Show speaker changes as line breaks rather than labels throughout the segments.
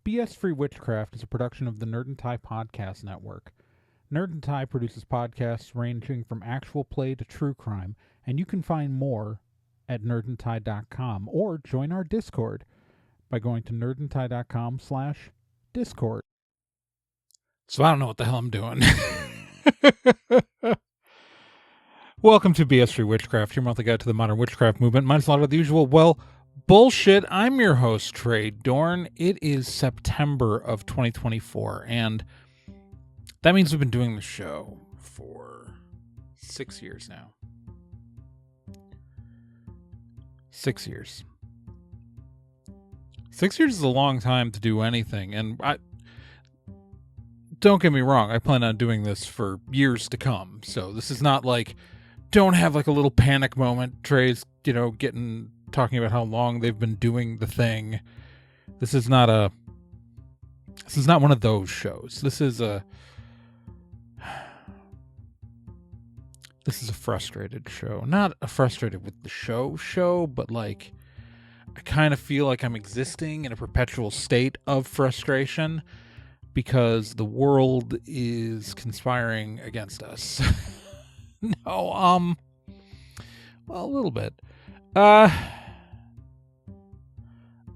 BS-Free Witchcraft is a production of the Nerd and Tie Podcast Network. Nerd and Tie produces podcasts ranging from actual play to true crime, and you can find more at nerdandtie.com or join our Discord by going to nerdandtie.com/Discord. So I don't know what the hell I'm doing. Welcome to BS-Free Witchcraft, your monthly guide to the modern witchcraft movement. Mine's a lot of the usual, bullshit. I'm your host, Trey Dorn. It is September of 2024, and that means we've been doing the show for 6 years now. 6 years. 6 years is a long time to do anything, and don't get me wrong, I plan on doing this for years to come, so this is not like, don't have like a little panic moment. Trey's, talking about how long they've been doing the thing. This is not one of those shows. This is a frustrated show. Not a frustrated with the show, but like I kind of feel like I'm existing in a perpetual state of frustration because the world is conspiring against us. No, well, a little bit.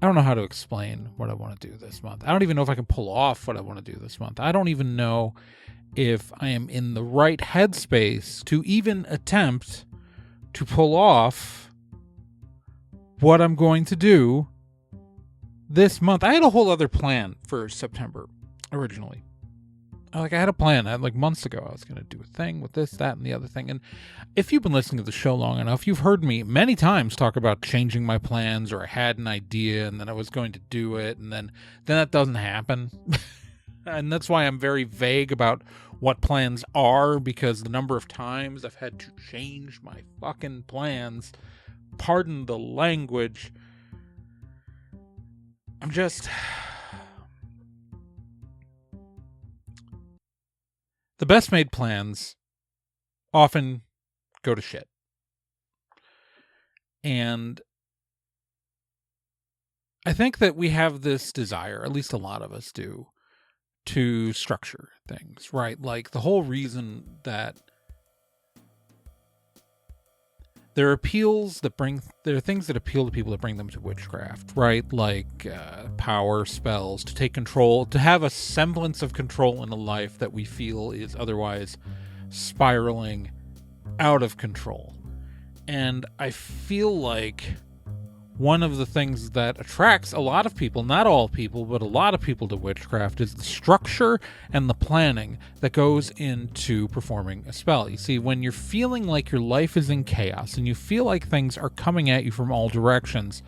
I don't know how to explain what I want to do this month. I don't even know if I can pull off what I want to do this month. I don't even know if I am in the right headspace to even attempt to pull off what I'm going to do this month. I had a whole other plan for September originally. I had a plan. I had months ago. I was going to do a thing with this, that, and the other thing. And if you've been listening to the show long enough, you've heard me many times talk about changing my plans, or I had an idea and then I was going to do it, and then that doesn't happen. And that's why I'm very vague about what plans are, because the number of times I've had to change my fucking plans, pardon the language, I'm just... The best made plans often go to shit. And I think that we have this desire, at least a lot of us do, to structure things, right? Like the whole reason that there are things that appeal to people that bring them to witchcraft, right? Like power, spells, to take control, to have a semblance of control in a life that we feel is otherwise spiraling out of control. And I feel like one of the things that attracts a lot of people, not all people, but a lot of people to witchcraft, is the structure and the planning that goes into performing a spell. You see, when you're feeling like your life is in chaos and you feel like things are coming at you from all directions,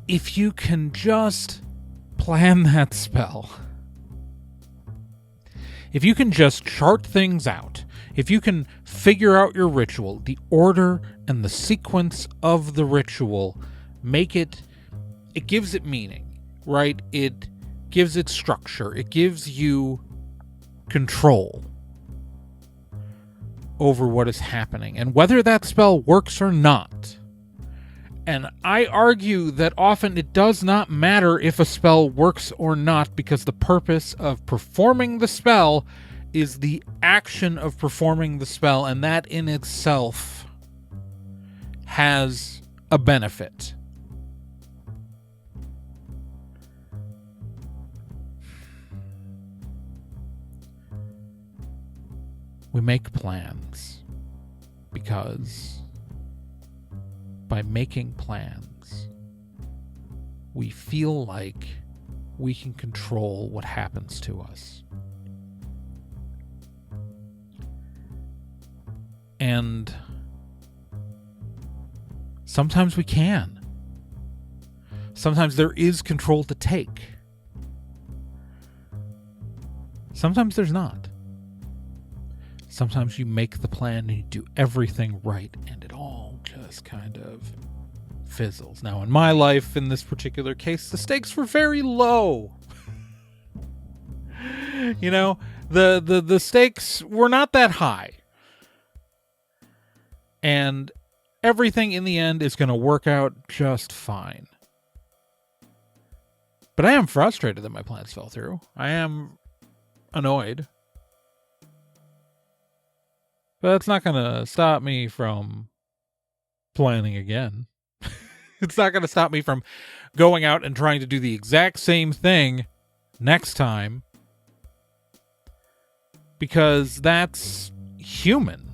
if you can just plan that spell, if you can just chart things out, if you can figure out your ritual, the order and the sequence of the ritual, it gives it meaning, right? It gives it structure. It gives you control over what is happening and whether that spell works or not. And I argue that often it does not matter if a spell works or not, because the purpose of performing the spell is the action of performing the spell, and that in itself has a benefit. We make plans because by making plans, we feel like we can control what happens to us. And sometimes we can. Sometimes there is control to take. Sometimes there's not. Sometimes you make the plan and you do everything right and it all just kind of fizzles. Now, in my life, in this particular case, the stakes were very low. The stakes were not that high. And everything in the end is going to work out just fine. But I am frustrated that my plans fell through. I am annoyed. But that's not going to stop me from planning again. It's not going to stop me from going out and trying to do the exact same thing next time. Because that's human.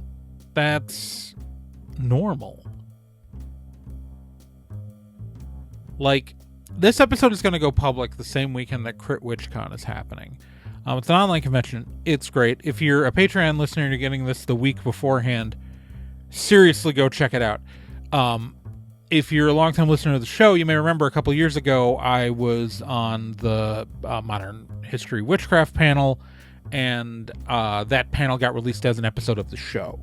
That's normal. Like, this episode is going to go public the same weekend that Crit WitchCon is happening. It's an online convention. It's great. If you're a Patreon listener and you're getting this the week beforehand, seriously go check it out. If you're a longtime listener of the show, you may remember a couple years ago I was on the Modern History Witchcraft panel, and that panel got released as an episode of the show.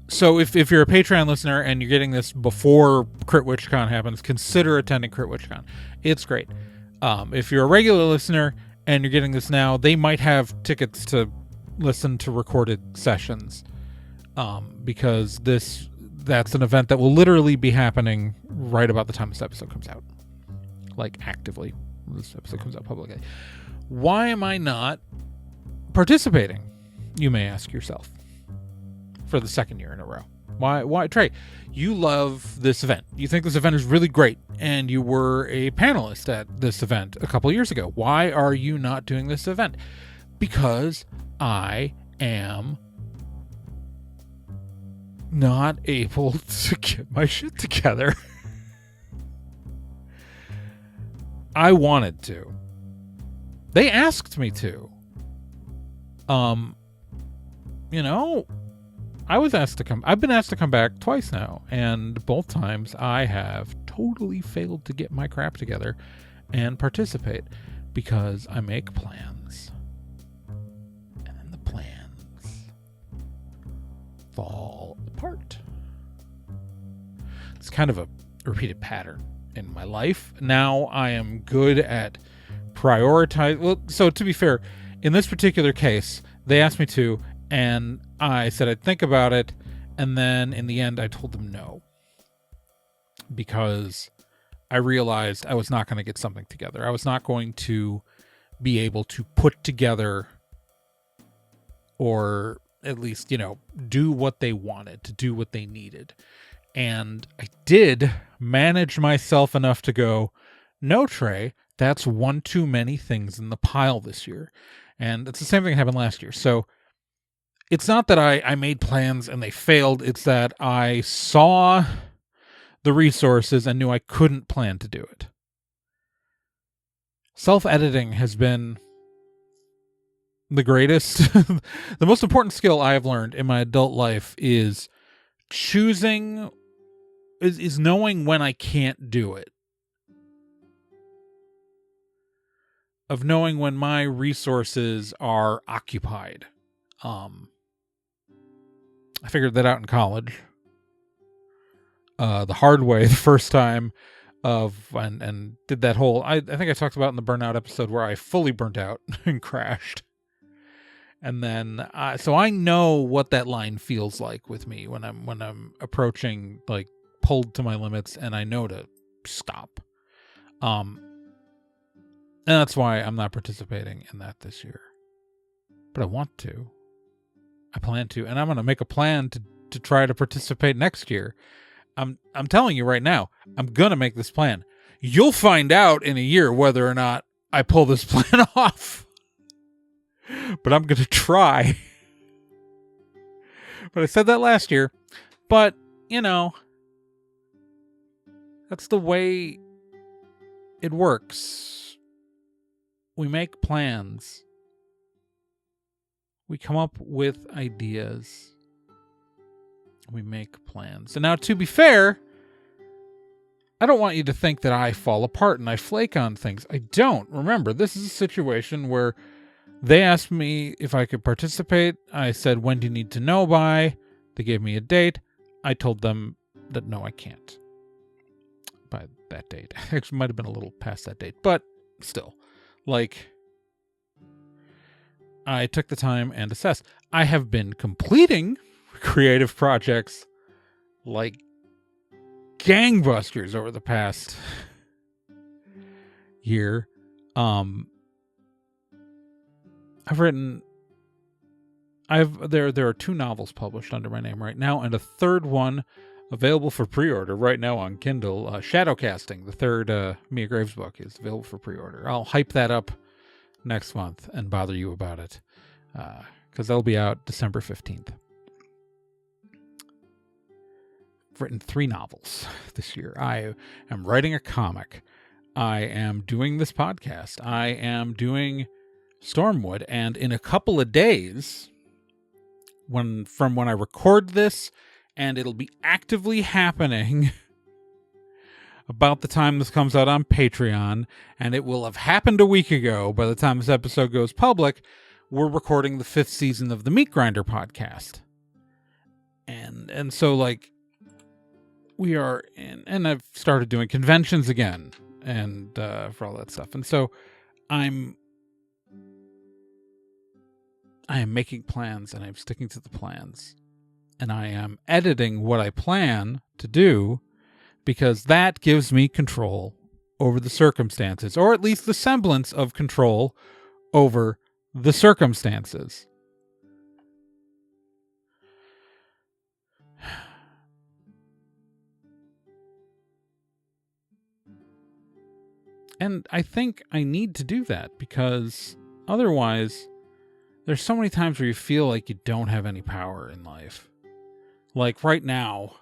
So if you're a Patreon listener and you're getting this before Crit WitchCon happens, consider attending Crit WitchCon. It's great. If you're a regular listener and you're getting this now, they might have tickets to listen to recorded sessions, because that's an event that will literally be happening right about the time this episode comes out. Like, actively. This episode comes out publicly. Why am I not participating? You may ask yourself. For the second year in a row. Why, Trey? You love this event. You think this event is really great, and you were a panelist at this event a couple years ago. Why are you not doing this event? Because I am not able to get my shit together. I wanted to. They asked me to. I've been asked to come back twice now, and both times I have totally failed to get my crap together and participate because I make plans. And then the plans fall apart. It's kind of a repeated pattern in my life. Now I am good at prioritizing. Well, so to be fair, in this particular case, they asked me to, and I said I'd think about it, and then in the end I told them no. Because I realized I was not going to get something together. I was not going to be able to put together, or at least, do what they wanted, to do what they needed. And I did manage myself enough to go, no, Trey, that's one too many things in the pile this year. And it's the same thing that happened last year. So it's not that I made plans and they failed. It's that I saw the resources and knew I couldn't plan to do it. Self-editing has been the greatest. The most important skill I have learned in my adult life is knowing when I can't do it. Of knowing when my resources are occupied. I figured that out in college. The hard way, the first time and did that whole, I think I talked about in the burnout episode where I fully burnt out and crashed. And then, so I know what that line feels like with me when I'm approaching, like, pulled to my limits, and I know to stop. And that's why I'm not participating in that this year. But I want to. I plan to, and I'm going to make a plan to try to participate next year. I'm telling you right now, I'm going to make this plan. You'll find out in a year whether or not I pull this plan off. But I'm going to try. But I said that last year. But, that's the way it works. We make plans. We come up with ideas. We make plans. And now, to be fair, I don't want you to think that I fall apart and I flake on things. I don't. Remember, this is a situation where they asked me if I could participate. I said, when do you need to know by? They gave me a date. I told them that no, I can't. By that date. Actually, might have been a little past that date. But still, I took the time and assessed. I have been completing creative projects gangbusters over the past year. There are 2 novels published under my name right now, and a third one available for pre-order right now on Kindle. Shadowcasting, the third Mia Graves book, is available for pre-order. I'll hype that up next month and bother you about it, because that'll be out December 15th. I've written 3 novels this year. I am writing a comic. I am doing this podcast. I am doing Stormwood, and in a couple of days, from when I record this, and it'll be actively happening about the time this comes out on Patreon, and it will have happened a week ago by the time this episode goes public, we're recording the 5th season of the Meat Grinder podcast. And so, like, we are in, and I've started doing conventions again, and for all that stuff. And so I am making plans, and I'm sticking to the plans, and I am editing what I plan to do, because that gives me control over the circumstances, or at least the semblance of control over the circumstances. And I think I need to do that, because otherwise there's so many times where you feel like you don't have any power in life. Like right now,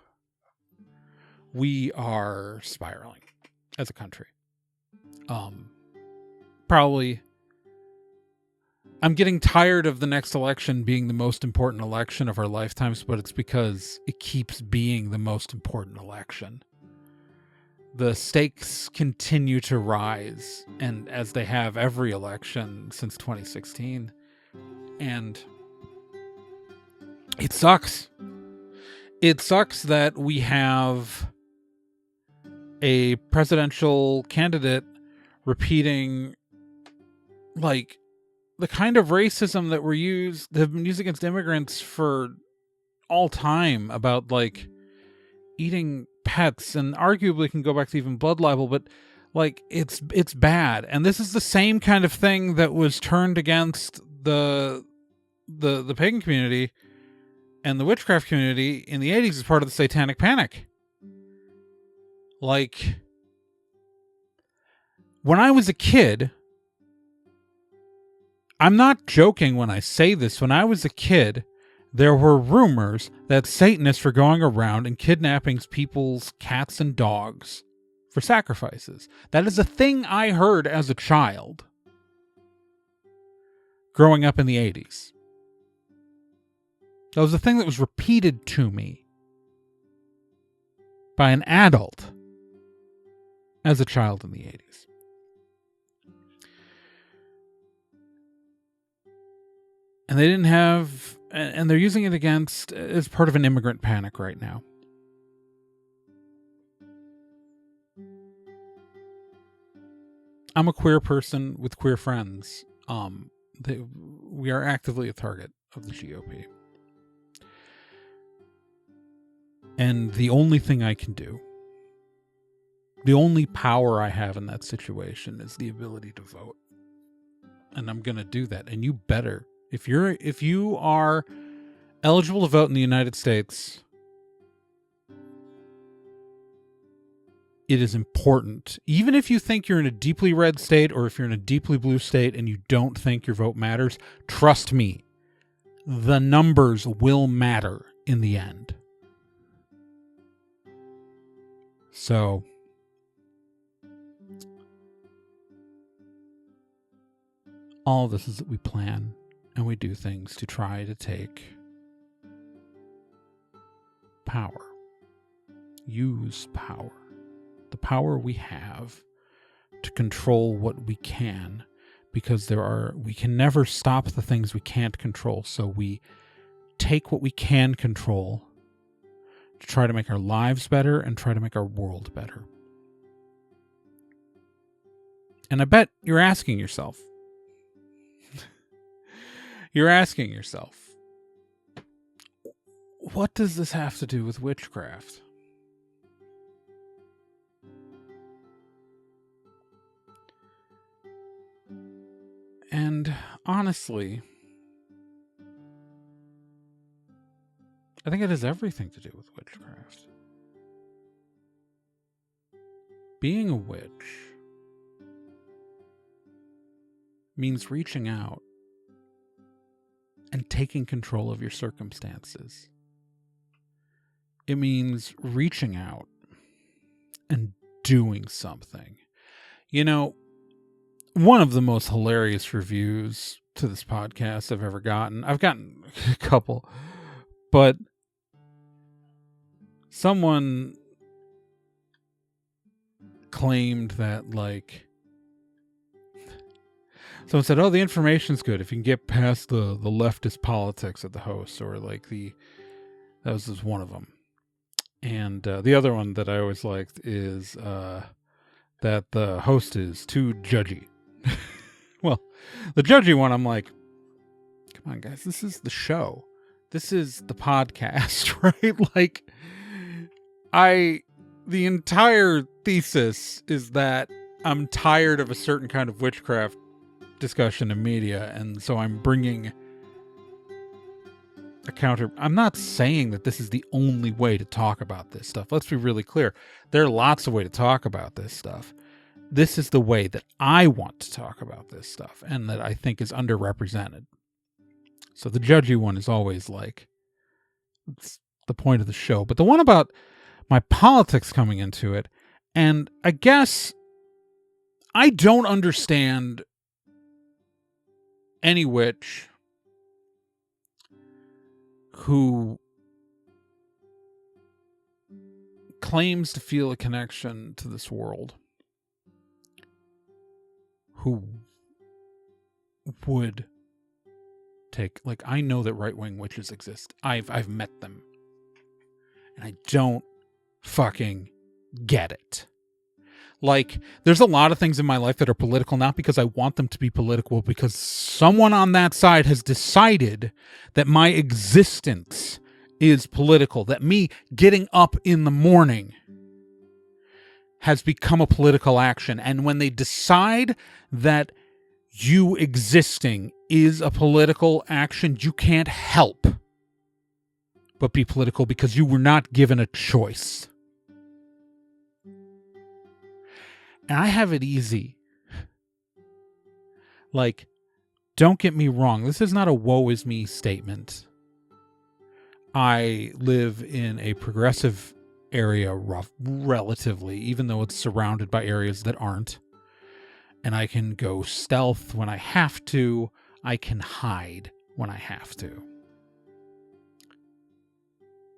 we are spiraling as a country. Probably, I'm getting tired of the next election being the most important election of our lifetimes, but it's because it keeps being the most important election. The stakes continue to rise, and as they have every election since 2016. And it sucks. It sucks that we have a presidential candidate repeating, like, the kind of racism that have been used against immigrants for all time, about, like, eating pets, and arguably can go back to even blood libel, but, like, it's bad. And this is the same kind of thing that was turned against the pagan community and the witchcraft community in the 80s as part of the Satanic Panic. Like, when I was a kid, I'm not joking when I say this, when I was a kid, there were rumors that Satanists were going around and kidnapping people's cats and dogs for sacrifices. That is a thing I heard as a child, growing up in the 80s. That was a thing that was repeated to me by an adult as a child in the 80s. And they didn't have, and they're using it against, as part of an immigrant panic right now. I'm a queer person with queer friends. We are actively a target of the GOP. And the only thing I can do, the only power I have in that situation, is the ability to vote. And I'm going to do that. And you better, if you are eligible to vote in the United States, it is important. Even if you think you're in a deeply red state, or if you're in a deeply blue state and you don't think your vote matters, trust me, the numbers will matter in the end. So, all of this is that we plan and we do things to try to take power. Use power. The power we have to control what we can, because we can never stop the things we can't control. So we take what we can control to try to make our lives better and try to make our world better. And I bet you're asking yourself, what does this have to do with witchcraft? And honestly, I think it has everything to do with witchcraft. Being a witch means reaching out and taking control of your circumstances. It means reaching out and doing something. You know, one of the most hilarious reviews to this podcast I've ever gotten, I've gotten a couple, but someone claimed that, like, someone said, oh, the information's good if you can get past the leftist politics of the host, or like that was just one of them. And the other one that I always liked is that the host is too judgy. Well, the judgy one, I'm like, come on, guys, this is the show. This is the podcast, right? Like, the entire thesis is that I'm tired of a certain kind of witchcraft discussion in media, and so I'm bringing a counter. I'm not saying that this is the only way to talk about this stuff. Let's be really clear. There are lots of ways to talk about this stuff. This is the way that I want to talk about this stuff, and that I think is underrepresented. So the judgy one is always like, it's the point of the show. But the one about my politics coming into it, and I guess I don't understand any witch who claims to feel a connection to this world, who would take, like, I know that right-wing witches exist. I've met them, and I don't fucking get it. Like, there's a lot of things in my life that are political, not because I want them to be political, because someone on that side has decided that my existence is political, that me getting up in the morning has become a political action. And when they decide that you existing is a political action, you can't help but be political, because you were not given a choice. And I have it easy. Like, don't get me wrong. This is not a woe is me statement. I live in a progressive area, relatively, even though it's surrounded by areas that aren't. And I can go stealth when I have to. I can hide when I have to.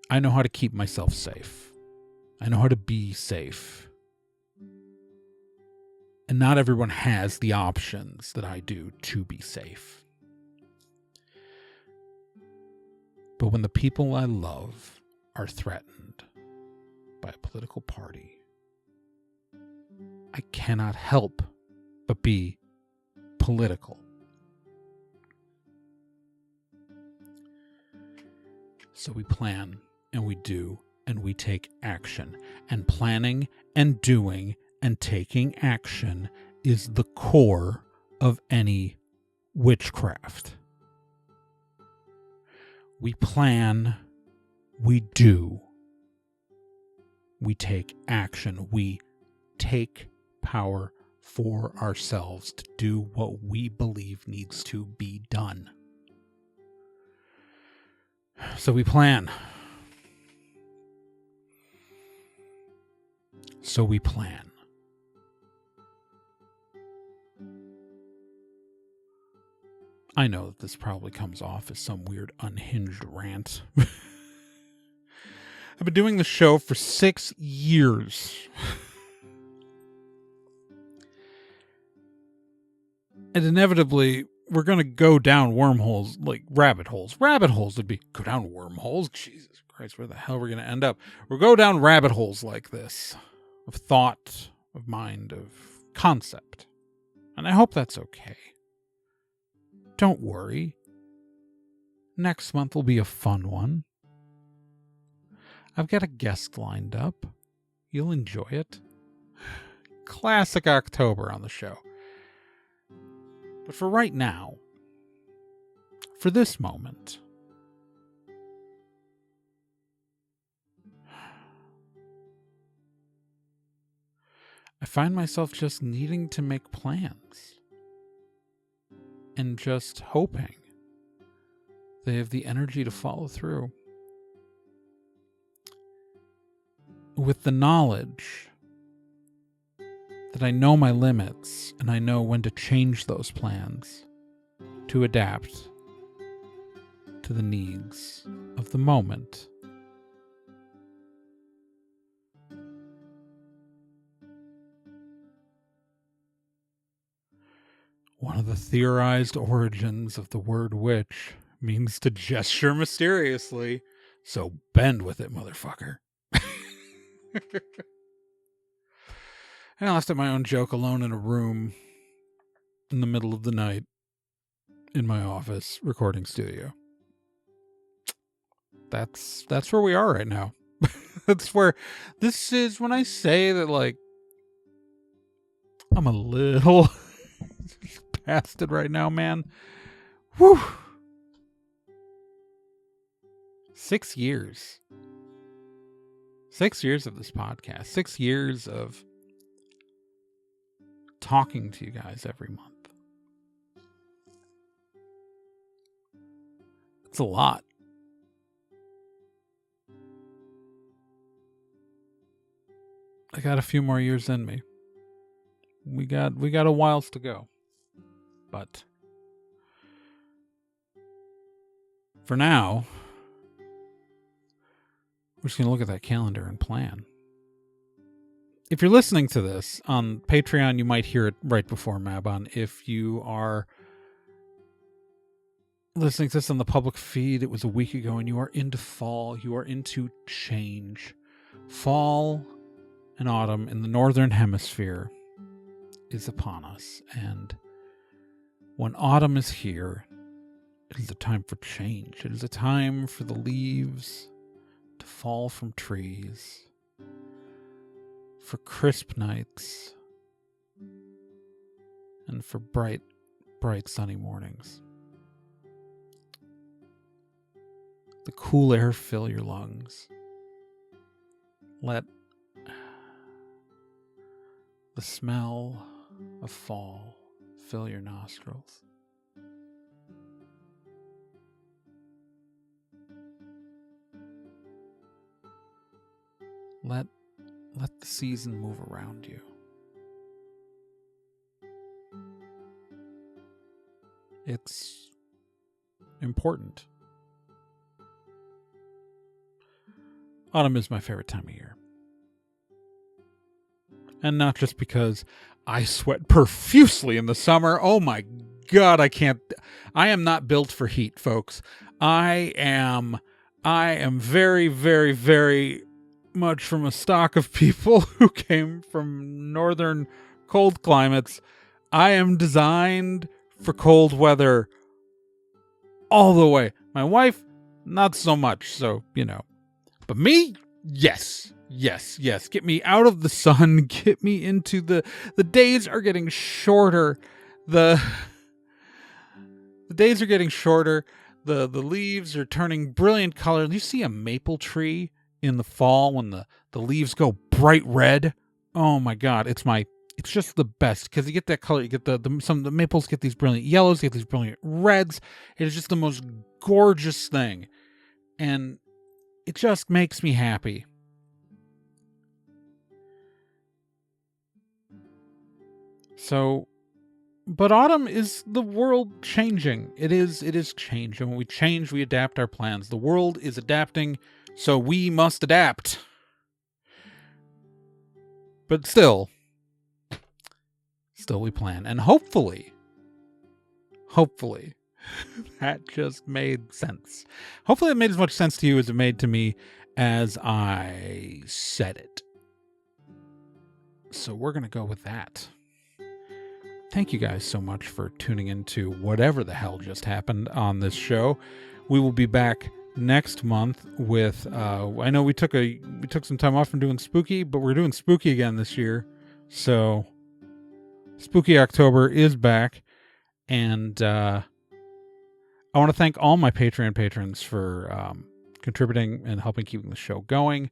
I know how to keep myself safe. I know how to be safe. And not everyone has the options that I do to be safe. But when the people I love are threatened by a political party, I cannot help but be political. So we plan, and we do, and we take action. And planning and doing and taking action is the core of any witchcraft. We plan, we do, we take action, we take power for ourselves to do what we believe needs to be done. So we plan. So we plan. I know that this probably comes off as some weird unhinged rant. I've been doing the show for 6 years. And inevitably, we're going to go down wormholes, like rabbit holes. Rabbit holes would be, go down wormholes? Jesus Christ, where the hell are we going to end up? We'll go down rabbit holes like this, of thought, of mind, of concept. And I hope that's okay. Don't worry. Next month will be a fun one. I've got a guest lined up. You'll enjoy it. Classic October on the show. But for right now, for this moment, I find myself just needing to make plans and just hoping they have the energy to follow through. With the knowledge that I know my limits and I know when to change those plans to adapt to the needs of the moment. One of the theorized origins of the word witch means to gesture mysteriously, so bend with it, motherfucker. And I laughed at my own joke alone in a room in the middle of the night in my office recording studio. That's where we are right now. That's where this is when I say that, like, I'm a little past it right now, man. Whew. 6 years. 6 years of this podcast. 6 years of talking to you guys every month. It's a lot. I got a few more years in me. We got a whiles to go. But for now, we're just going to look at that calendar and plan. If you're listening to this on Patreon, you might hear it right before Mabon. If you are listening to this on the public feed, it was a week ago, and you are into fall. You are into change. Fall and autumn in the northern hemisphere is upon us. And when autumn is here, it is a time for change. It is a time for the leaves to fall from trees, for crisp nights, and for bright, bright sunny mornings. The cool air fill your lungs. Let the smell of fall fill your nostrils. Let the season move around you. It's important. Autumn is my favorite time of year. And not just because I sweat profusely in the summer. Oh my God, I am not built for heat, folks. I am very, very, very much from a stock of people who came from northern cold climates. I am designed for cold weather all the way. My wife, not so much, so, you know. But me, yes. Get me out of the sun. Get me into the days are getting shorter. The days are getting shorter. The leaves are turning brilliant color. You see a maple tree in the fall when the leaves go bright red. Oh my God, it's just the best because you get that color. You get some of the maples get these brilliant yellows, you get these brilliant reds. It is just the most gorgeous thing, and it just makes me happy. So, but autumn is the world changing. It is change, and when we change, we adapt our plans. The world is adapting, so we must adapt. But still we plan, and hopefully, that just made sense. Hopefully, it made as much sense to you as it made to me as I said it. So we're gonna go with that. Thank you guys so much for tuning into whatever the hell just happened on this show. We will be back next month with I know we took some time off from doing spooky, but we're doing spooky again this year. So Spooky October is back, And I want to thank all my Patreon patrons for contributing and helping keeping the show going.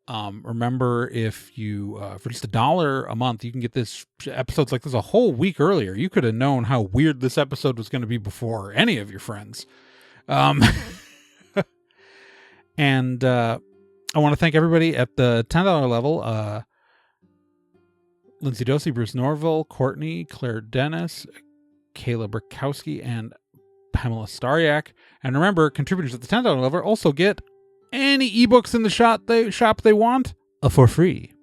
Remember, if you for just $1 a month, you can get this episodes like this a whole week earlier. You could have known how weird this episode was going to be before any of your friends. And I want to thank everybody at the $10 level. Lindsay Dosey, Bruce Norville, Courtney, Claire Dennis, Kayla Burkowski, and Pamela Stariak. And remember, contributors at the $10 level also get any ebooks in the shop they want for free.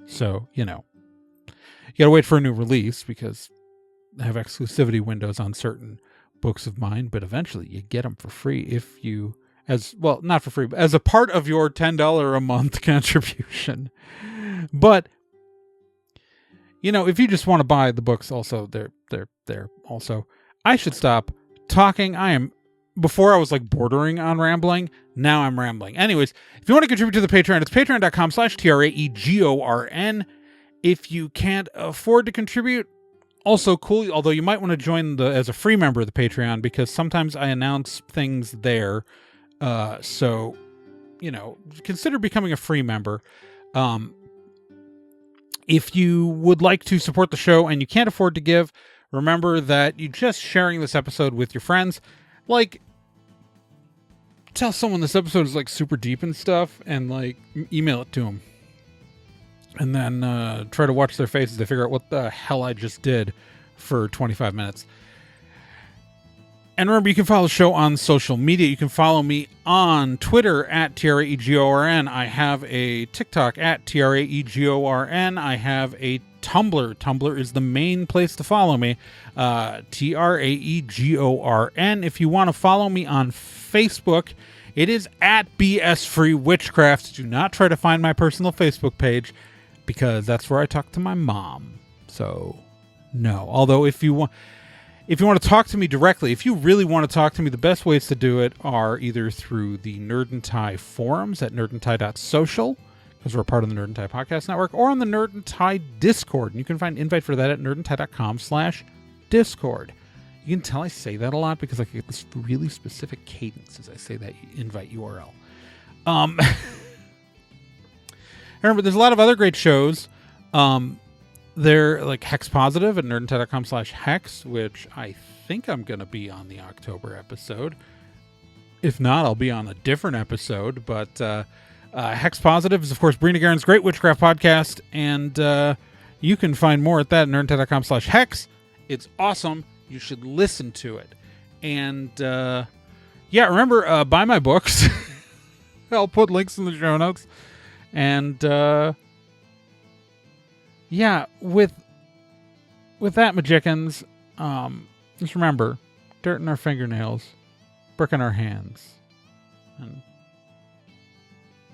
So, you gotta wait for a new release because I have exclusivity windows on certain books of mine, but eventually you get them for free if you, not for free, but as a part of your $10 a month contribution. But, if you just want to buy the books also, they're also. I should stop talking. Before I was like bordering on rambling. Now I'm rambling. Anyways, if you want to contribute to the Patreon, it's patreon.com/TRAEGORN. If you can't afford to contribute, also cool. Although you might want to join as a free member of the Patreon, because sometimes I announce things there. So, consider becoming a free member. If you would like to support the show and you can't afford to give, remember that you just sharing this episode with your friends, tell someone this episode is super deep and stuff, and email it to them, and then try to watch their faces to figure out what the hell I just did for 25 minutes. And remember, you can follow the show on social media. You can follow me on Twitter at TRAEGORN. I have a TikTok at TRAEGORN. I have a Tumblr. Tumblr is the main place to follow me. TRAEGORN. If you want to follow me on Facebook, it is at BS Free Witchcraft. Do not try to find my personal Facebook page, because that's where I talk to my mom. So, no. Although, if you want to talk to me directly, if you really want to talk to me, the best ways to do it are either through the Nerd and Tie forums at nerdandtie.social, because we're a part of the Nerd and Tie podcast network, or on the Nerd and Tie Discord. And you can find an invite for that at nerdandtie.com/Discord. You can tell I say that a lot because I get this really specific cadence as I say that invite URL. Remember, there's a lot of other great shows. They're like Hex Positive at nerdandtie.com/Hex, which I think I'm going to be on the October episode. If not, I'll be on a different episode. But Hex Positive is, of course, Brina Garen's great Witchcraft podcast. And you can find more at that at nerdandtie.com/Hex. It's awesome. You should listen to it. And remember, buy my books. I'll put links in the show notes. And with that, Magicians, just remember, dirt in our fingernails, brick in our hands, and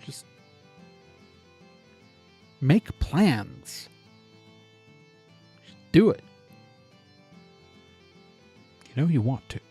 just make plans. Just do it. You want to.